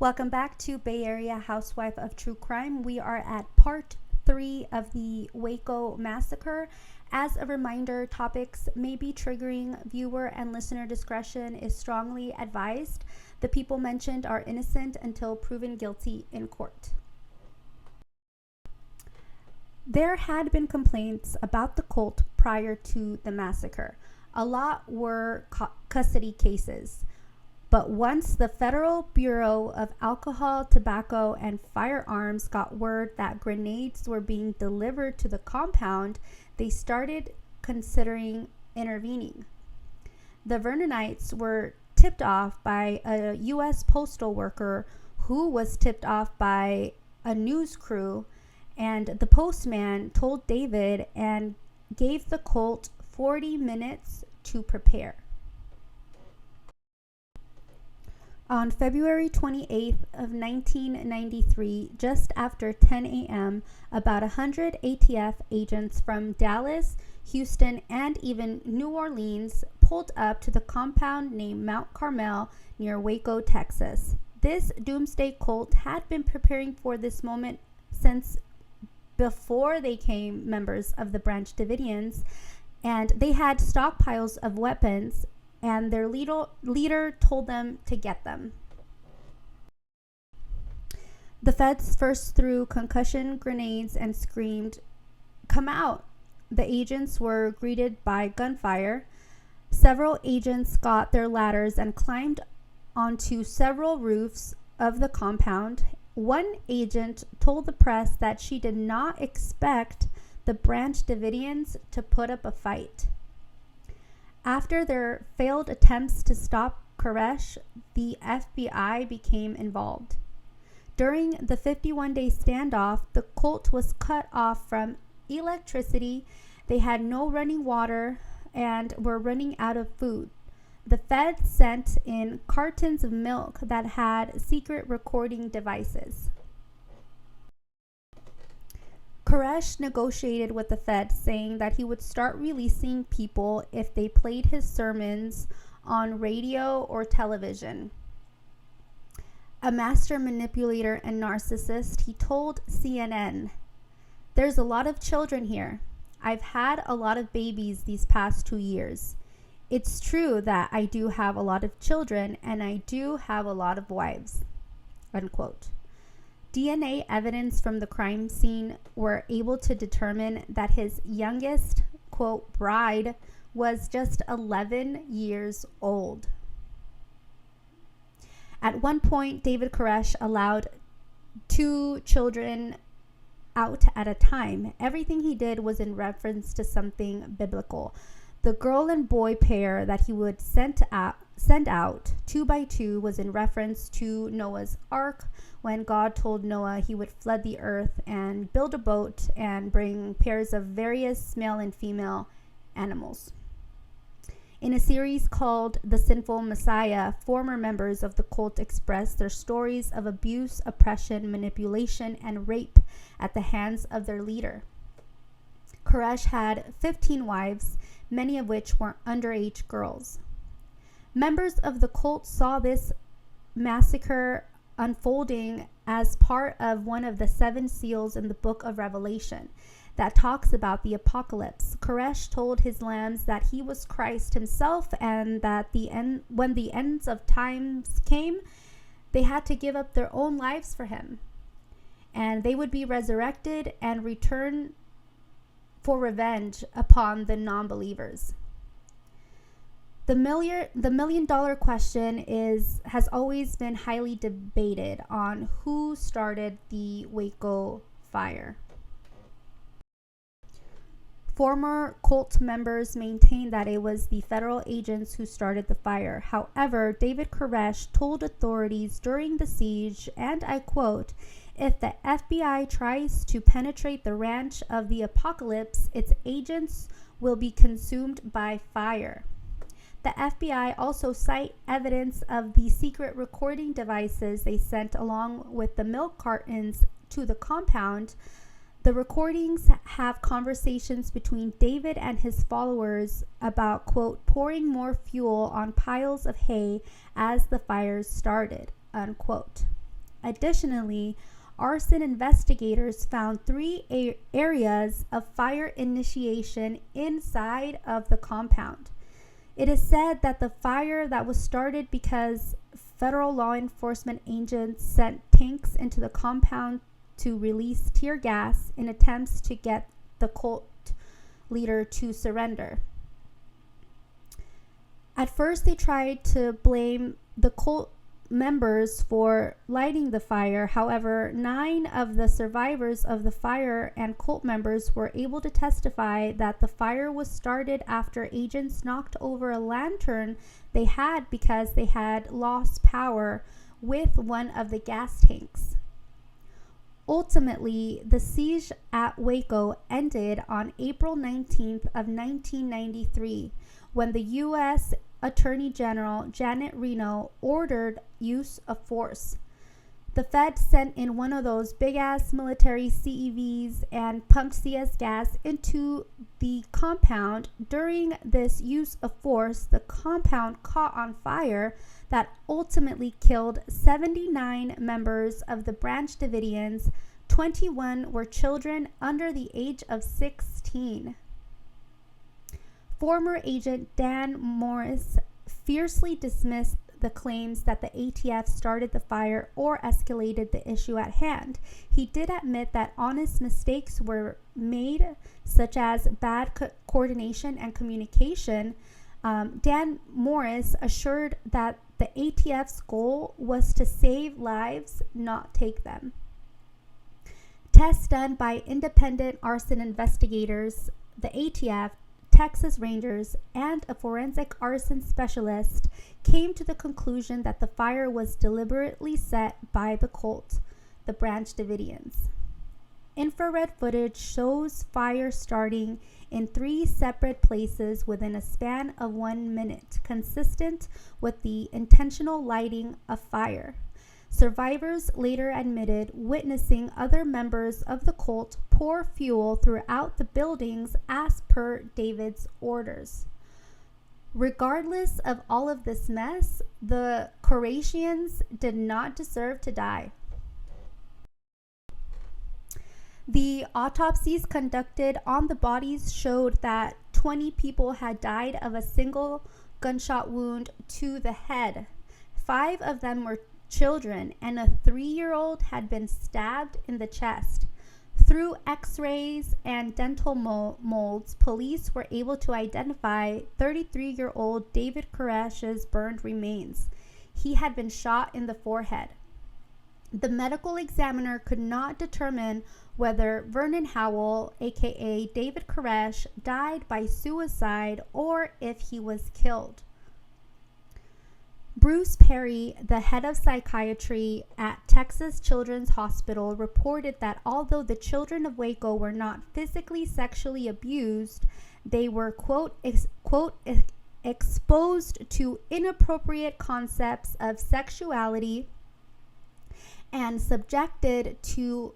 Welcome back to Bay Area Housewife of True Crime. We are at part 3 of the Waco Massacre. As a reminder, topics may be triggering. Viewer and listener discretion is strongly advised. The people mentioned are innocent until proven guilty in court. There had been complaints about the cult prior to the massacre. A lot were custody cases. But once the Federal Bureau of Alcohol, Tobacco, and Firearms got word that grenades were being delivered to the compound, they started considering intervening. The Vernonites were tipped off by a U.S. postal worker who was tipped off by a news crew, and the postman told David and gave the cult 40 minutes to prepare. On February 28th of 1993, just after 10 a.m., about 100 ATF agents from Dallas, Houston, and even New Orleans pulled up to the compound named Mount Carmel near Waco, Texas. This doomsday cult had been preparing for this moment since before they became members of the Branch Davidians, and they had stockpiles of weapons, and their leader told them to get them. The feds first threw concussion grenades and screamed, "Come out!" The agents were greeted by gunfire. Several agents got their ladders and climbed onto several roofs of the compound. One agent told the press that she did not expect the Branch Davidians to put up a fight. After their failed attempts to stop Koresh, the FBI became involved. During the 51-day standoff, the cult was cut off from electricity. They had no running water and were running out of food. The feds sent in cartons of milk that had secret recording devices. Koresh negotiated with the feds, saying that he would start releasing people if they played his sermons on radio or television. A master manipulator and narcissist, he told CNN, "There's a lot of children here. I've had a lot of babies these past 2 years. It's true that I do have a lot of children and I do have a lot of wives," unquote. DNA evidence from the crime scene were able to determine that his youngest, quote, bride was just 11 years old. At one point, David Koresh allowed 2 children out at a time. Everything he did was in reference to something biblical. The girl and boy pair that he would send out 2 by 2 was in reference to Noah's Ark, when God told Noah he would flood the earth and build a boat and bring pairs of various male and female animals. In a series called The Sinful Messiah, former members of the cult expressed their stories of abuse, oppression, manipulation, and rape at the hands of their leader. Koresh had 15 wives, many of which were underage girls. Members of the cult saw this massacre unfolding as part of one of the 7 seals in the book of Revelation that talks about the apocalypse. Koresh told his lambs that he was Christ himself, and that when the ends of times came, they had to give up their own lives for him, and they would be resurrected and return for revenge upon the non-believers. The million-dollar question has always been highly debated on who started the Waco fire. Former cult members maintain that it was the federal agents who started the fire. However, David Koresh told authorities during the siege, and I quote, "If the FBI tries to penetrate the ranch of the apocalypse, its agents will be consumed by fire." The FBI also cite evidence of the secret recording devices they sent along with the milk cartons to the compound. The recordings have conversations between David and his followers about, quote, pouring more fuel on piles of hay as the fires started, unquote. Additionally, arson investigators found 3 areas of fire initiation inside of the compound. It is said that the fire that was started because federal law enforcement agents sent tanks into the compound to release tear gas in attempts to get the cult leader to surrender. At first, they tried to blame the cult members for lighting the fire. However, 9 of the survivors of the fire and cult members were able to testify that the fire was started after agents knocked over a lantern they had because they had lost power with one of the gas tanks. Ultimately, the siege at Waco ended on April 19th of 1993 when the U.S. Attorney General Janet Reno ordered use of force. The Fed sent in one of those big-ass military CEVs and pumped CS gas into the compound. During this use of force, the compound caught on fire that ultimately killed 79 members of the Branch Davidians. 21 were children under the age of 16. Former agent Dan Morris fiercely dismissed the claims that the ATF started the fire or escalated the issue at hand. He did admit that honest mistakes were made, such as bad coordination and communication. Dan Morris assured that the ATF's goal was to save lives, not take them. Tests done by independent arson investigators, the ATF, Texas Rangers, and a forensic arson specialist came to the conclusion that the fire was deliberately set by the cult, the Branch Davidians. Infrared footage shows fire starting in 3 separate places within a span of 1 minute, consistent with the intentional lighting of fire. Survivors later admitted witnessing other members of the cult pour fuel throughout the buildings as per David's orders. Regardless of all of this mess, the Korachians did not deserve to die. The autopsies conducted on the bodies showed that 20 people had died of a single gunshot wound to the head. 5 of them were children, and a 3-year-old had been stabbed in the chest. Through x-rays and dental molds, police were able to identify 33-year-old David Koresh's burned remains. He had been shot in the forehead. The medical examiner could not determine whether Vernon Howell, aka David Koresh, died by suicide or if he was killed. Bruce Perry, the head of psychiatry at Texas Children's Hospital, reported that although the children of Waco were not physically sexually abused, they were, quote, exposed to inappropriate concepts of sexuality and subjected to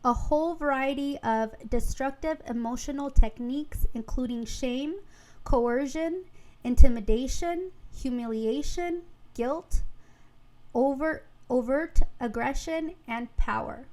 a whole variety of destructive emotional techniques, including shame, coercion, intimidation, humiliation, guilt, overt aggression, and power.